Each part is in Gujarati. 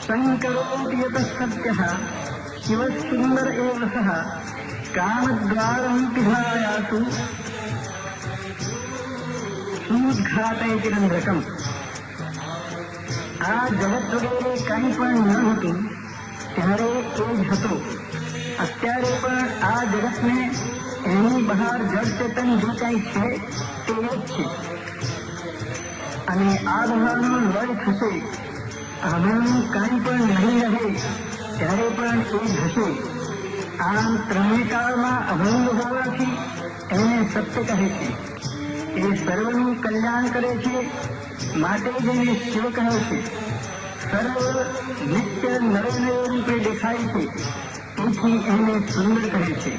संकरोति यतः सत्यः शिवः सुंदर एव सः कामद्वारं पिधायासु सूद्घातयति रंध्रकम्। આ જગત વગેરે કંઈ પણ ન હતું ત્યારે એ જ હતો. અત્યારે પણ આ જગતને એની બહાર જળ ચેતન જે કાંઈ છે તે જ છે. અને આ બહારનો લય થશે, આભાનું કાંઈ પણ નહીં રહે ત્યારે પણ એ જ હશે. આમ ત્રણેય કાળમાં અભંગ હોવાથી એને સત્ય કહે છે. એ સર્વનું કલ્યાણ કરે છે માટે જેને શિવ કહે છે. સર્વ નિત્ય નરેન્દ્ર રૂપે દેખાય છે તેથી એને સુંદર કહે છે.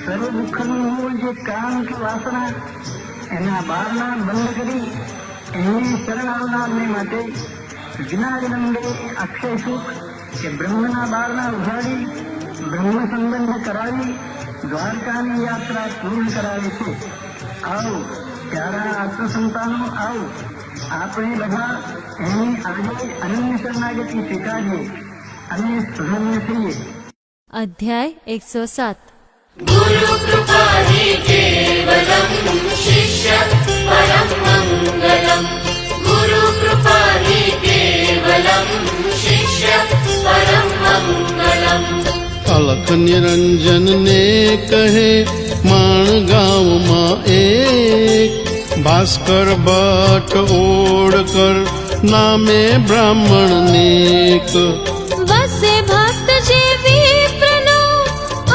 સર્વ દુઃખનું મૂળ જે કામ કે વાસના એના બારણા બંધ કરી એની શરણ આવનારને માટે વિના વિલંબે અક્ષય સુખ કે બ્રહ્મના બારણા ઉઘાડી બ્રહ્મ સંબંધ કરાવી દ્વારકાની યાત્રા પૂર્ણ કરાવે છે. આવો પ્યારા આત્મસંતાનો આવો, આપણે બધા એની આજે અનન્ય શરણાગતિ સ્વીકારીએ અને સુધન્ય થઈએ. અધ્યાય 107 गुरु कृपा ही केवलम शिष्य परम मंगलम। गुरु कृपा ही केवलम शिष्य परम मंगलम। अलख निरंजन ने कहे माण गाँव मां एक भास्कर भट्ट ओढ़कर नामे ब्राह्मण नेक। વસે ભક્ત જે વિપ્રનો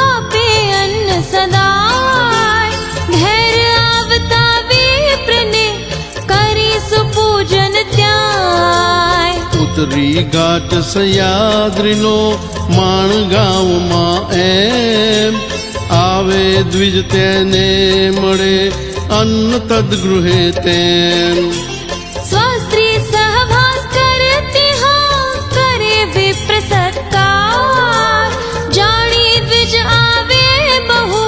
આપે અન્ન સદાય ઘેર આવતા વિપ્રને કરીશું પૂજન ત્યાંય. ઉતરી ઘાટ સયાદ્રીનો માણ ગાँવમાં એમ આવે દ્વિજ તેને મળે અન્ન તદગૃહે તેમ. સ્વસ્ત્રી સહવાસ કરતી હા કરે વિપ્ર સત્કાર જાણી દ્વિજ આવે બહુ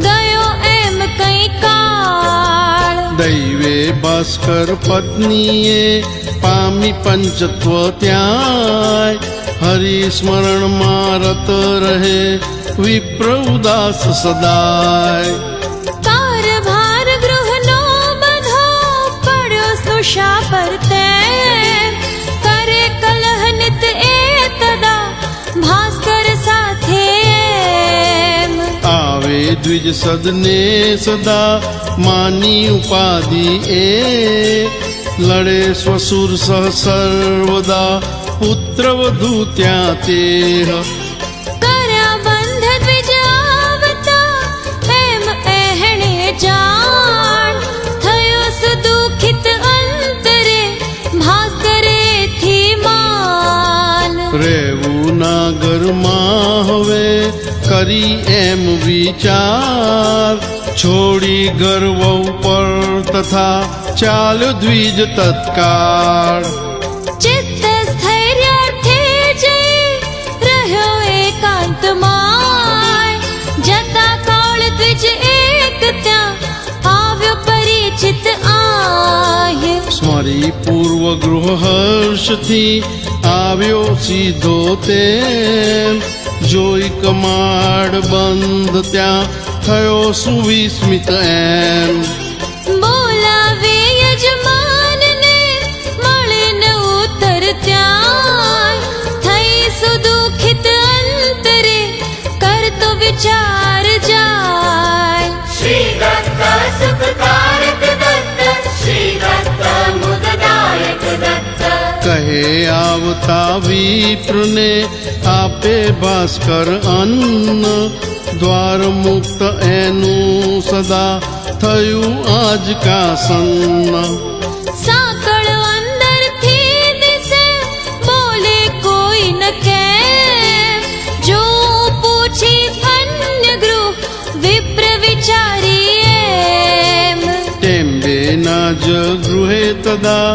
ગયો એમ કઈ કાળ. દૈવે ભાસ્કર પત્નીએ પામી પંચત્વ ત્યાંય હરિસ્મરણમાં રત રહે વિપ્ર ઉદાસ સદાય. કારભાર ગૃહનો બધો પડ્યો સ્નુષા પર તેમ કરે કલહ નિત એ તદા ભાસ્કર સાથે એમ. આવે દ્વિજ સદને સદા માની ઉપાધિ એ લડે સ્વસુર સહ સર્વદા પુત્ર વધુ ત્યાં તે. કર્યા બંધ દ્વિજ આવતા એમ એહણે જાણ થયો સુદુખિત અંતરે ભાસ્કરેથી માન. રહેવું ના ઘરમાં હવે કરી એમ વિચાર છોડી ગર્વ ઉપર તથા ચાલ્યો દ્વિજ તત્કાળ. ચિત્ત સ્થૈર્યાર્થે જઈ રહ્યો એકાંતમાય જતા કાળ દ્વિજ એક ત્યાં આવ્યો પરિચિત આય. સ્મરી પૂર્વ ગૃહ હર્ષથી આવ્યો સીધો તેમ જોઈ કમાડ બંધ ત્યાં થયો સુવિસ્મિત એમ. બોલાવે યજમાનને મળે ન ઉત્તર ત્યાં થઈ સુદુખિત અંતરે કરતો વિચાર જાય. श्री दत्त सुखकारक दत्त श्री दत्त मुददायक दत्त। કહે આવતા વિપ્રને આપે ભાસ્કર અન્ન દ્વાર મુક્ત એનું સદા થયું આજ કાસન્ન. સાંકળ અંદરથી દિશે બોલે કોઈ ન કેમ જો પૂછી અન્ય ગૃહ વિપ્ર વિચારી એમ. ટેમ્બે ના જ ગૃહે તદા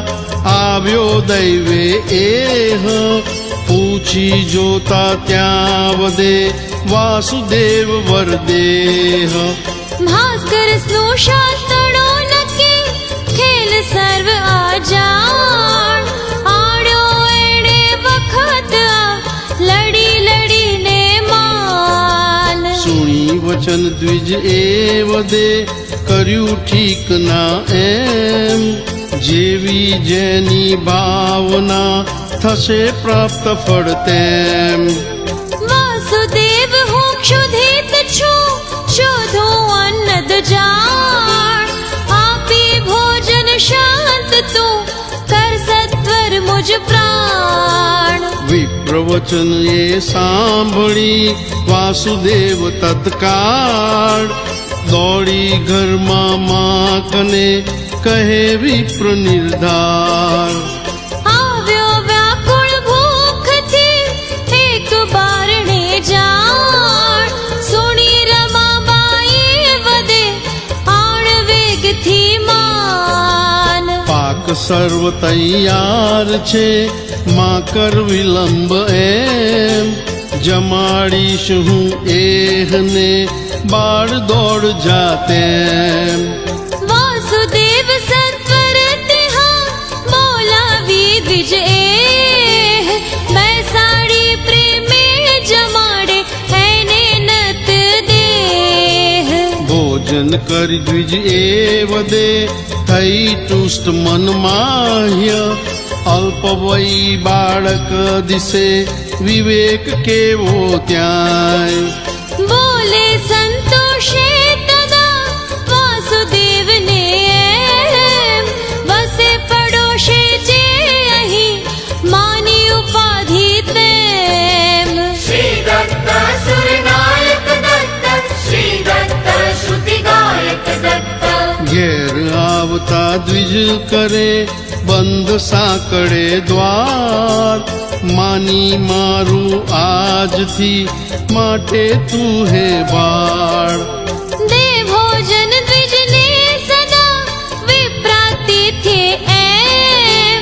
આવ્યો દૈવે એહ પૂછી જોતા ત્યાં વધે વાસુદેવ વરદેહ. ભાસ્કર સ્નુષા તણો નકી ખેલ સર્વ આજાણ આડ્યો એણે વખત વચન દ્વિજ એ વદે કર્યું ઠીક ના એમ જેવી જેની ભાવના થશે પ્રાપ્ત ફળ તેમ વાસુદેવ હું ક્ષુધિત છું શોધું અન્નદ જાણ આપી ભોજન શાંત તું કર સત્વર મુજ પ્રાણ વિપ્રવચન એ સાંભળી વાસુદેવ તત્કાળ દોડી ઘરમાં માં કને કહે વિપ્ર નિર્ધાર આવ્યો વ્યાકુળ ભૂખથી એક બારણે જાણ સુણી રમાબાઈ વદે આણ વેગથી માન પાક સર્વ તૈયાર છે માં કર વિલંબ એમ જમાડીશ હું એહને બાળ દોડ જાતેમ વાસુદેવ સત્વર તિહા બોલાવી દ્વિજ એ બેસાડી પ્રેમે જમાડે એને નત દેહ ભોજન કરી દ્વિજ એ વદે થઈ તુષ્ટ મન માહ્ય અલ્પ વય બાળક દિશે વિવેક કેવો ત્યાંય બોલે સંતોષે તદા વાસુદેવને એમ વસે પડોશે જે અહીં માની ઉપાધિ તેમ શ્રી દત્ત સુરનાયક દત્ત શ્રી દત્ત શ્રુતિ ગાયક દત્ત ઘેર આવતા દ્વિજ કરે બંધ સાંકળે દ્વાર માની મારું આજથી માટે તું હે બાળ દે ભોજન દ્વિજને સદા વિપ્રાતિથ્ય એમ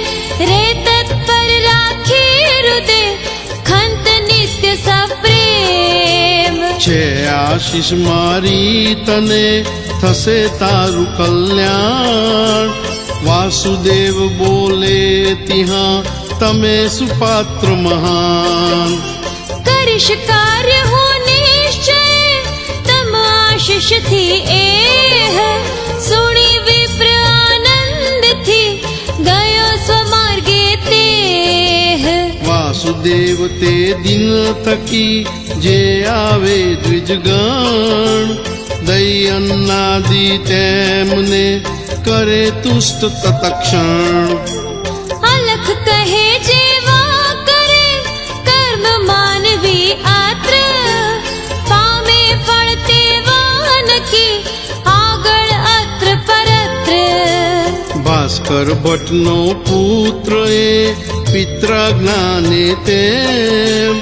રે તત્પર રાખી હૃદય ખંત નિત્ય સપ્રેમ છે આશીષ મારી તને થશે તારું કલ્યાણ વાસુદેવ બોલે તિહા તમે સુપાત્ર મહાન કરીશ કાર્ય હું નિશ્ચય તમ આશીષથી એહ સુણી વિપ્ર આનંદથી ગયો સ્વમાર્ગે તેહ વાસુદેવ તે દિન થકી જે આવે દ્વિજગણ દઈ અન્નાદિ તેમને કરે તુષ્ટ તત્ક્ષણ અલખ કહે જેવા કરે કર્મ માનવી આત્ર પામે ફળ તેવા નકી આગળ અત્ર પરત્ર ભાસ્કર ભટ્ટનો પુત્ર એ પિત્ર જ્ઞાને તેમ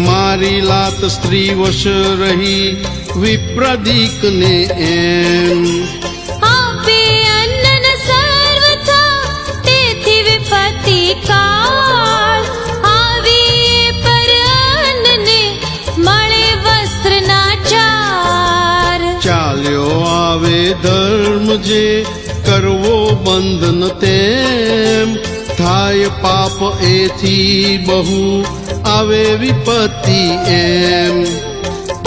મારી લાત સ્ત્રી વશ રહી વિપ્રદીકને એમ આપે અન્નન સર્વથા તેથી વિપત્તિ કાળ આવી પર અન્નને મળે વસ્ત્રના ચાર ચાલ્યો આવે ધર્મ જે કરવો બંધન તેમ થાય પાપ એથી બહુ આવે વિપત્તિ એમ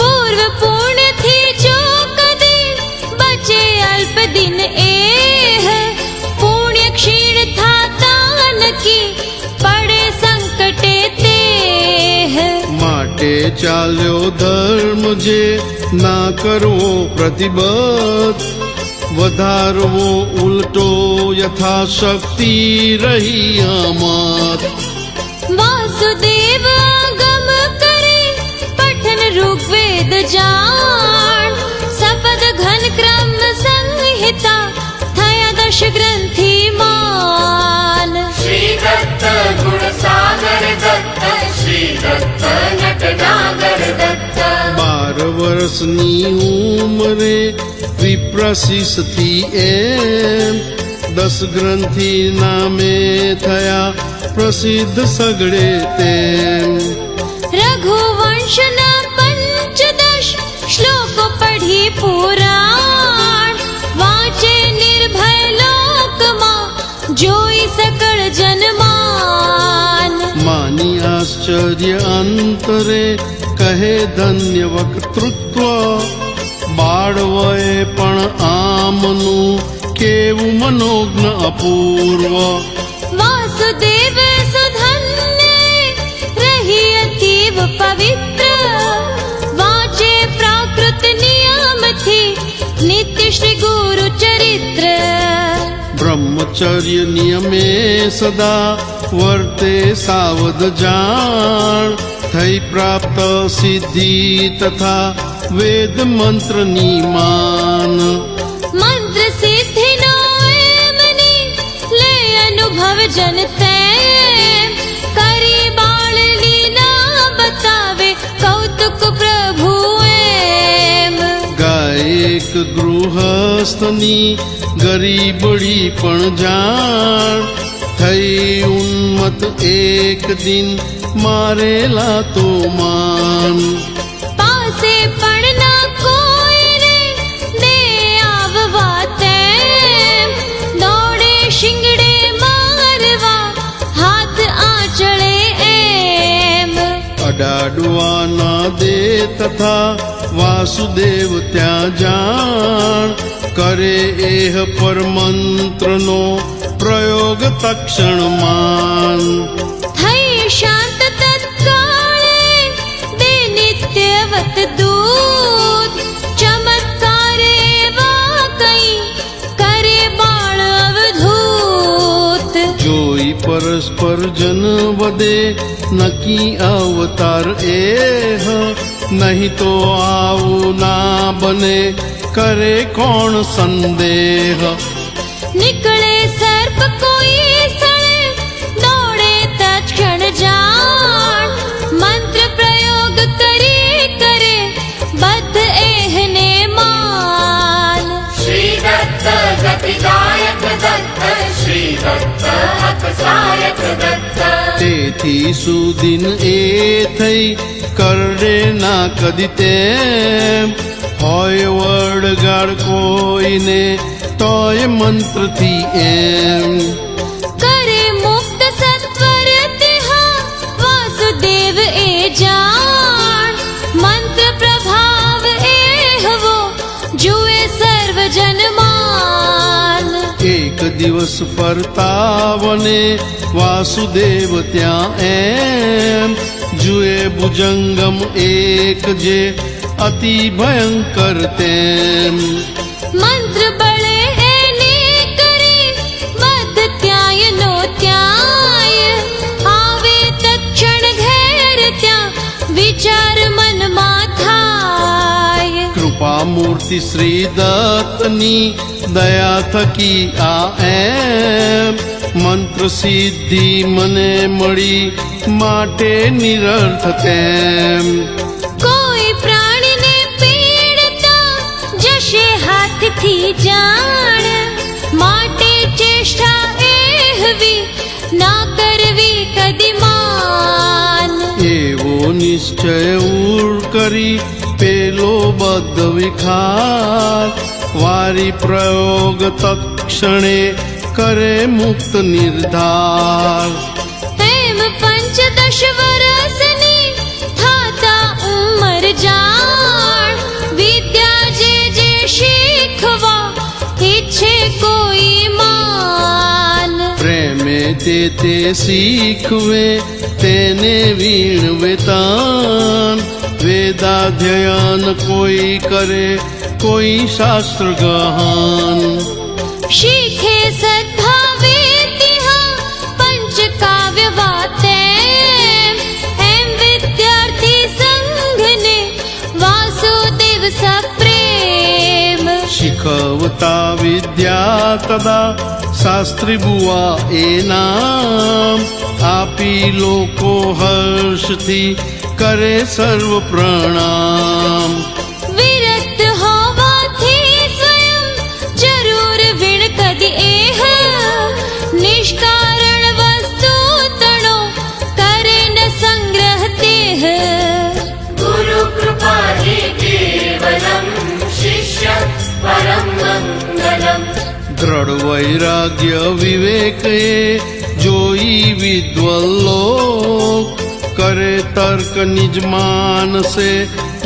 પૂર્વ પુણ્યથી જો કદી બચે અલ્પ દિન એહ પુણ્ય ક્ષીણ થાતા નકી પડે સંકટે તેહ માટે ચાલ્યો ધર્મ જે ના કરવો પ્રતિબદ્ધ વધારવો ઉલટો યથાશક્તિ રહી અમત વાસુદેવ આગમ કરે પઠન ઋગ્વેદ જાણ સપદ ઘન ક્રમ સંહિતા થયા દશ ગ્રંથિ માન શ્રી દત્ત ગુણ સાગર દત્ત શ્રી દત્ત નટ નાગર દત્ત 12 વર્ષની ઉંમરે વિપ્રશિષથી એમ 10 ગ્રંથિ નામે થયા પ્રસિદ્ધ સગડે તેમ રઘુવંશના પંચદશ શ્લોકો પઢી પુરાણ વાંચે નિર્ભય લોકમાં જોઈ સકળ જનમાન માની આશ્ચર્ય અંતરે કહે ધન્ય વક્તૃત્વ માળવએ પણ આમનું કેવું મનોજ્ઞ અપૂર્વ વાસુદેવ સુધન્ય રહી અતીવ પવિત્ર વાચે પ્રાકૃત નિયમથી નિત્ય શ્રી ગુરુ ચરિત્ર બ્રહ્મચર્ય નિયમે સદા વર્તે સાવધ જાણ થઈ પ્રાપ્ત સિદ્ધિ તથા વેદ મંત્રની માન મંત્ર સિદ્ધિ નો એમની લે અનુભવ જન તેમ કરી બાળ લીલા બતાવે કૌતુક પ્રભુ એમ ગાય એક ગૃહસ્થની ગરીબડી પણ જાણ થઈ ઉન્મત એક દિન મારેલા તો માન પાસે પણ ના કોઈને દે આવવા તેમ દોડે શિંગડે મારવા હાથ આંચળે એમ અડાડવા ના દે તથા વાસુદેવ ત્યાં જાણ કરે એહ પર મંત્રનો પ્રયોગ તક્ષણ માન થઈ શાંત તત્કાળે દે નિત્યવત દૂત ચમત્કાર એવા કઈ કરે બાળ અવધૂત જોઈ પરસ્પર જન વધે નકી અવતાર એહ નહીં તો આવું ના બને કરે કોણ સંદેહ નીકળે સર્પ કોઈ સ્થળે દોડે તત્ક્ષણ જાણ મંત્ર પ્રયોગ કરી કરે બદ્ધ એહને માન श्री दत्त गतिदायक दत्त श्री दत्त अकसायक दत्त તેથી સુદીન એ થઈ કરડે ના કદી તેમ હોય વડગાડ કોઈને તોય મંત્રથી એમ કરે મુક્ત સત્વર તેહા વાસુદેવ એ જાણ મંત્ર પ્રભાવ એહવો જુએ સર્વ જનમાન એક દિવસ ફરતાવને વાસુદેવ ત્યાં એમ જુએ ભુજંગમ એક જે અતિ ભયંકર તેમ મંત્ર બળે એને કરી બધ ત્યાંય નો ત્યાંય આવે તક્ષણ ઘેર ત્યાં વિચાર મનમાં થાય કૃપા મૂર્તિ શ્રી દત્તની દયા થકી આ એમ મંત્ર સિદ્ધિ મને મળી માટે નિરર્થ તેમ કોઈ પ્રાણીને પીડતા જશે હાથથી જાણ માટે ચેષ્ટા એહવી ના કરવી કદી માન એવો નિશ્ચય ઉર કરી પેલો બદ્ધ વિખાર વારી પ્રયોગ તક્ષણે કરે મુક્ત નિર્ધાર એમ પંચદશ વરસની થાતા ઉંમર જાણ વિદ્યા જે શીખવા ઈચ્છે કોઈ માન પ્રેમે તે શીખવે તેને વીણવે તાન વેદાધ્યયન કોઈ કરે કોઈ શાસ્ત્ર ગહન શીખે સદ્ભાવે તિહા પંચકાવ્ય વાતેમ એમ વિદ્યાર્થી સંઘને વાસુદેવ સપ્રેમ શીખવતા વિદ્યા તદા શાસ્ત્રી બુઆ એ નામ આપી લોકો હર્ષથી કરે સર્વ પ્રણામ વિરક્ત હોવાથી સ્વયં જરૂર વિણ કદી એહ નિષ્કારણ વસ્તુ તણો કરે ન સંગ્રહ તેહ गुरु कृपा ही केवलम शिष्य परम मंगलम દ્રઢ વૈરાગ્ય વિવેક એ જોઈ વિદ્વલ્લોક કરે તર્ક નિજ માનસે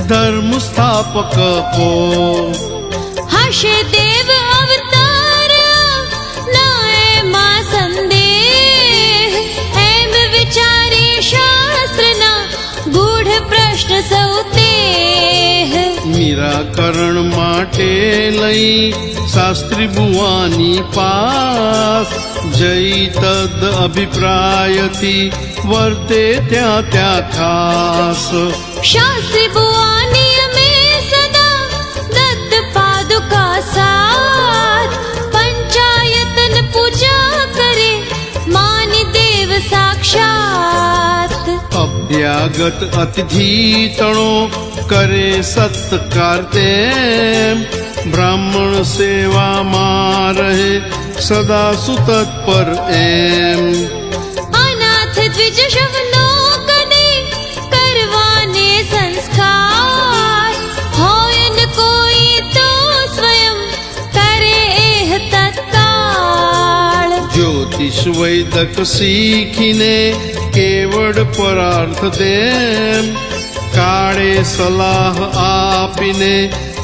ધર્મ સ્થાપક કો હશે દેવ અવતાર ના એમાં સંદેહ, એમ વિચારી શાસ્ત્રના ગૂઢ પ્રશ્ન સૌ તેહ. નિરાકરણ માટે લઈ શાસ્ત્રી બુવાની પાસ, જઈ તદ અભિપ્રાયથી વર્તે ત્યાં ત્યાં ખાસ. શાસ્ત્રી બુઆ નિયમે સદા દત્ત પાદુકા સાથ, પંચાયતન પૂજા કરે માની દેવ સાક્ષાત. અભ્યાગત અતિથિ તણો કરે સત્કાર તેમ, બ્રાહ્મણ સેવામાં રહે સદા સુતત્પર એમ. અનાથ દ્વિજ શવનો કદી કરવાને સંસ્કાર, હોય ન કોઈ તો સ્વયં કરે એહ તત્કાળ. જ્યોતિષ વૈદક શીખીને કેવડ પરાર્થ તેમ, કાળે સલાહ આપીને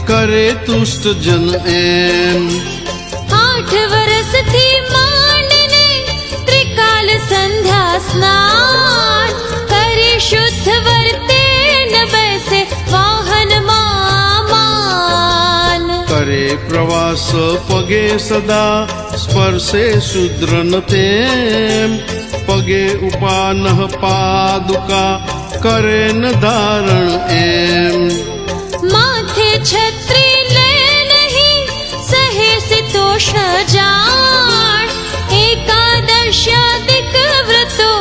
કરે તુષ્ટ જન એમ. 8 વર્ષથી માંડીને ત્રિકાલ સંધ્યા સ્નાન, કરી શુદ્ધ વર્તે ન બેસે વાહનમાં માન. કરે પ્રવાસ પગે સદા સ્પર્શે શુદ્ર ન તેમ, પગે ઉપાનઃ પાદુકા કરે ન ધારણ એમ. માથે છત્રી લે નહીં સહે શીતોષ્ણ જાણ, એકાદશ્યાદિક વ્રતો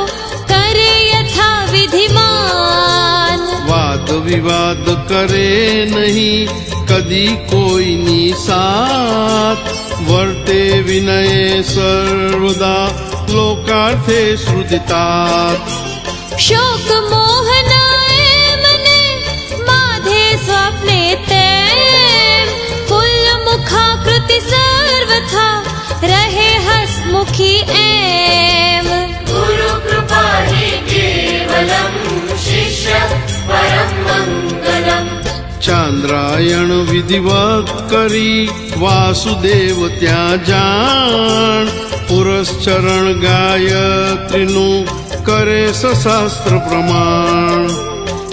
કરે યથા વિધિમાન. વાદ વિવાદ કરે નહીં કદી કોઈની સાથ, વર્તે વિનયે સર્વદા લોકાર્થે શ્રુતિતાત. શોક મોહના મને બાધે સ્વપ્ને તેમ, ફૂલ મુખાકૃતિ સર્વથા રહે હસમુખી એમ. गुरु कृपा हि केवलम् शिष्य परं मङ्गलम्. ચાંદ્રાયણ વિધિવત કરી વાસુદેવ ત્યાં જાણ, પુરશ્ચરણ ગાયત્રીનું કરે સશાસ્ત્ર પ્રમાણ.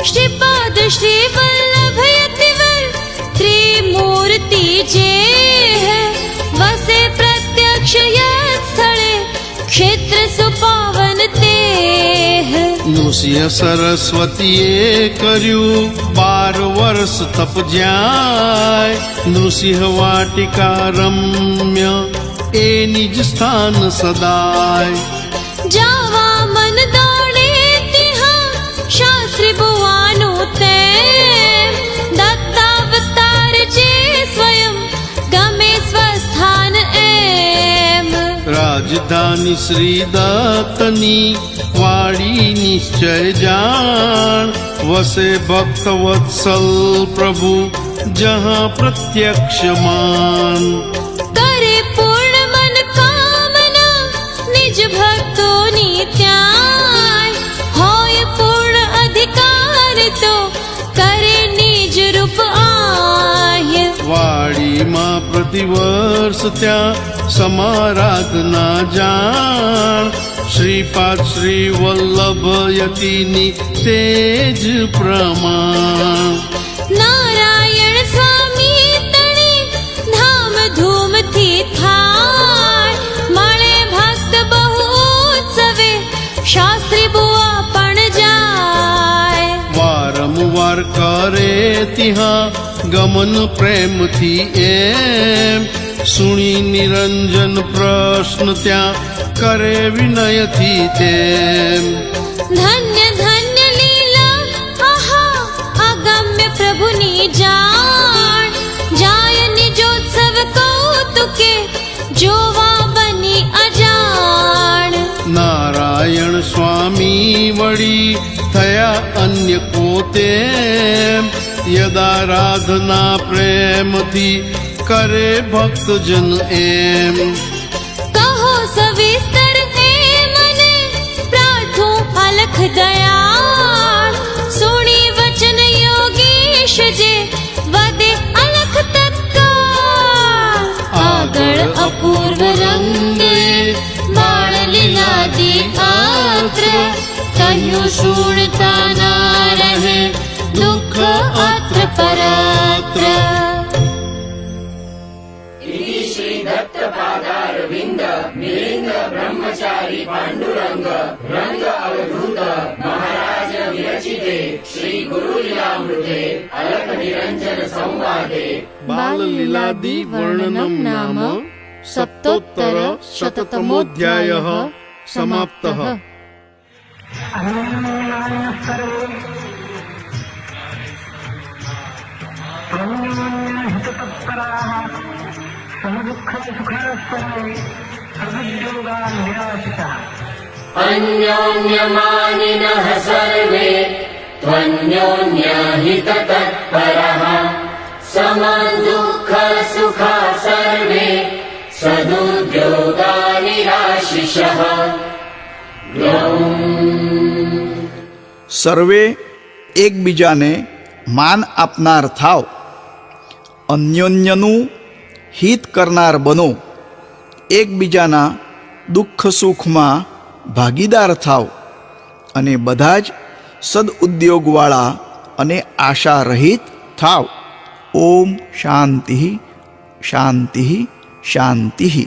શ્રીપાદ શ્રી વલ્લભ યતિવર ત્રિમૂર્તિ જે વસે પ્રત્યક્ષ યત સ્થળે ક્ષેત્ર સુપાવન તે. નૃસિંહ સરસ્વતીએ કર્યું 12 વર્ષ તપ જ્યાં, નૃસિંહ વાટિકા રમ્ય એ નિજ સ્થાન સદાય. જાવા મન દોડે ત્યાં શાસ્ત્રી બુવાનું તેમ, દત્તાવતાર જે સ્વયં ગમે સ્વસ્થાન એમ. રાજધાની શ્રી દત્તની વાડી નિશ્ચય જાણ, વસે ભક્ત વત્સલ પ્રભુ જહાં પ્રત્યક્ષ માન. કરે પૂર્ણ મન કામના નિજ ભક્તોની ત્યાં, હોય પૂર્ણ અધિકાર તો કરે નિજ રૂપ આહ્ય. વાડીમાં પ્રતિવર્ષ ત્યાં સમારાધના જાણ, શ્રીપાદ શ્રી વલ્લભ યતિની તેજ પ્રમાણ. નારાયણ સ્વામી તણે ધામ ધૂમથી થાય, મળે ભક્ત બહુ ઉત્સવે શાસ્ત્રી બુઆ પણ જાય. વારંવાર કરે ત્યાં ગમન પ્રેમથી એમ, સુણી નિરંજન પ્રશ્ન ત્યાં કરે વિનયથી તેમ. ધન્ય ધન્ય લીલા આહા અગમ્ય પ્રભુની જાણ, જાય નિજોત્સવ કૌતુકે જોવા બની અજાણ. નારાયણ સ્વામી વળી થયા અન્ય કોતેમ, યદારાધના પ્રેમથી કરે ભક્તજન એમ. કહો સવિસ્તર એ મને પ્રાર્થું અલખ દયાળ, સુણી વચન યોગીશ જે વદે અલખ તત્કાળ. લાદી આત્ર કહ્યું સુણતા ના રહે દુઃખ અત્ર પરાત્ર श्री दत्त पादारविंद मिलिंद ब्रह्मचारी पांडुरंग रंग अवधूत महाराज विरचिते श्री गुरु लीलामृते अलख निरंजन संवादे बाललीलादि वर्णनं नाम सप्तोत्तर शततमोऽध्यायः समाप्तः। अन्योन्याय सर्वे हिततत्पराः समदुःखसुखाः सर्वे सदुद्योगान् निराशिताः अन्योन्यमानिनः सर्वे त्वन्योन्यहिततत्परः समदुःखसुखा सर्वे सदुद्योगानिराशिषः। સર્વે એકબીજાને માન આપનાર થાવ, અન્યોન્યનું હિત કરનાર બનો, એકબીજાના દુઃખ સુખમાં ભાગીદાર થાવ અને બધા જ સદઉદ્યોગવાળા અને આશા રહિત થાવ. ઓમ શાંતિ શાંતિ શાંતિ.